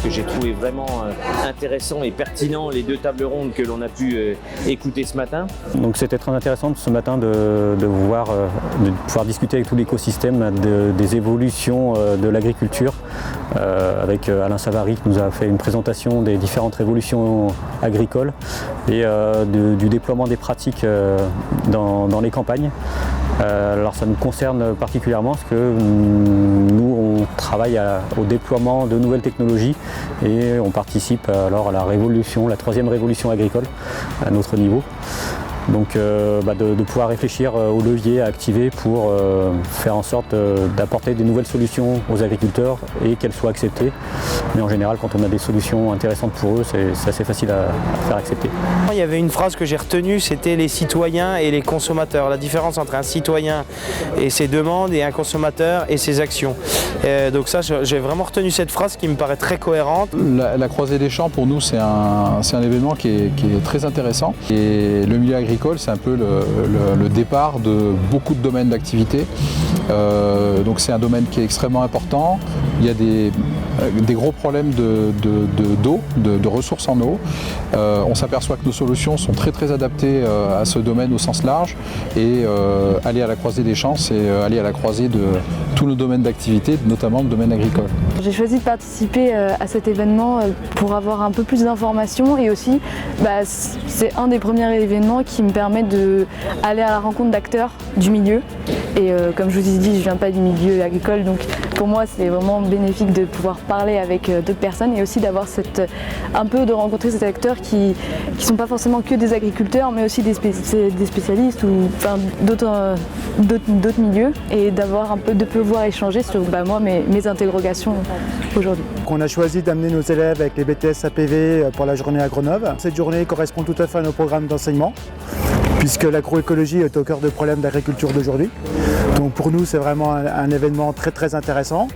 que j'ai trouvé vraiment intéressant et pertinent les deux tables rondes que l'on a pu écouter ce matin. Donc c'était très intéressant ce matin de pouvoir discuter avec tout l'écosystème des évolutions de l'agriculture avec Alain Savary qui nous a fait une présentation des différentes révolutions agricoles et du déploiement des pratiques dans les campagnes. Alors ça nous concerne particulièrement parce que nous on travaille au déploiement de nouvelles technologies et on participe alors à la révolution, la troisième révolution agricole à notre niveau. Donc de pouvoir réfléchir aux leviers à activer pour faire en sorte d'apporter des nouvelles solutions aux agriculteurs et qu'elles soient acceptées. Mais en général, quand on a des solutions intéressantes pour eux, c'est assez facile à faire accepter. Il y avait une phrase que j'ai retenue, c'était les citoyens et les consommateurs. La différence entre un citoyen et ses demandes et un consommateur et ses actions. Donc ça, j'ai vraiment retenu cette phrase qui me paraît très cohérente. La Croisée des Champs, pour nous, c'est un événement qui est très intéressant. Et le milieu agricole, c'est un peu le départ de beaucoup de domaines d'activité. Donc c'est un domaine qui est extrêmement important. Il y a des gros problèmes d'eau, de ressources en eau. On s'aperçoit que nos solutions sont très très adaptées à ce domaine au sens large. Et aller à la Croisée des Champs, c'est aller à la croisée de tous nos domaines d'activité, notamment le domaine agricole. J'ai choisi de participer à cet événement pour avoir un peu plus d'informations et aussi c'est un des premiers événements qui me permet d'aller à la rencontre d'acteurs du milieu. Et comme je vous ai dit, je ne viens pas du milieu agricole, donc pour moi c'est vraiment bénéfique de pouvoir parler avec d'autres personnes et aussi d'avoir de rencontrer ces acteurs qui ne sont pas forcément que des agriculteurs mais aussi des spécialistes ou d'autres milieux et de pouvoir échanger sur mes interrogations aujourd'hui. On a choisi d'amener nos élèves avec les BTS APV pour la journée à Grenoble. Cette journée correspond tout à fait à nos programmes d'enseignement puisque l'agroécologie est au cœur des problèmes d'agriculture d'aujourd'hui. Donc pour nous, c'est vraiment un événement très très intéressant.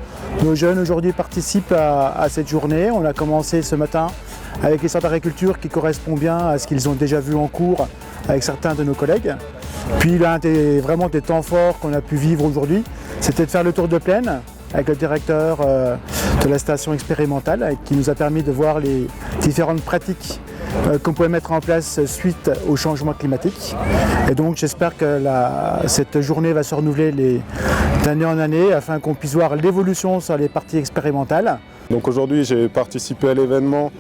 Nos jeunes aujourd'hui participent à cette journée. On a commencé ce matin avec les centres d'agriculture qui correspondent bien à ce qu'ils ont déjà vu en cours avec certains de nos collègues. Puis l'un des temps forts qu'on a pu vivre aujourd'hui, c'était de faire le tour de plaine avec le directeur de la station expérimentale qui nous a permis de voir les différentes pratiques qu'on pouvait mettre en place suite au changement climatique. Et donc j'espère que cette journée va se renouveler d'année en année afin qu'on puisse voir l'évolution sur les parties expérimentales. Donc aujourd'hui j'ai participé à l'événement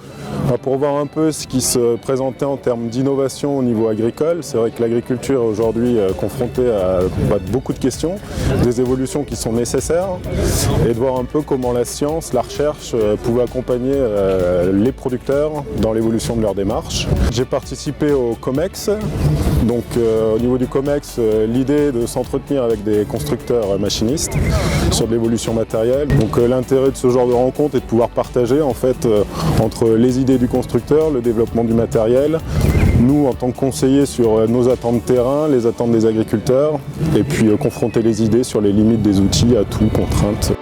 pour voir un peu ce qui se présentait en termes d'innovation au niveau agricole. C'est vrai que l'agriculture est aujourd'hui confrontée à beaucoup de questions, des évolutions qui sont nécessaires et de voir un peu comment la science, la recherche pouvait accompagner les producteurs dans l'évolution de leur démarche. J'ai participé au COMEX. Donc au niveau du COMEX, l'idée est de s'entretenir avec des constructeurs machinistes sur de l'évolution matérielle. Donc l'intérêt de ce genre de rencontre est de pouvoir partager en fait entre les idées du constructeur, le développement du matériel, nous en tant que conseillers sur nos attentes terrain, les attentes des agriculteurs et puis confronter les idées sur les limites des outils, atouts, contraintes.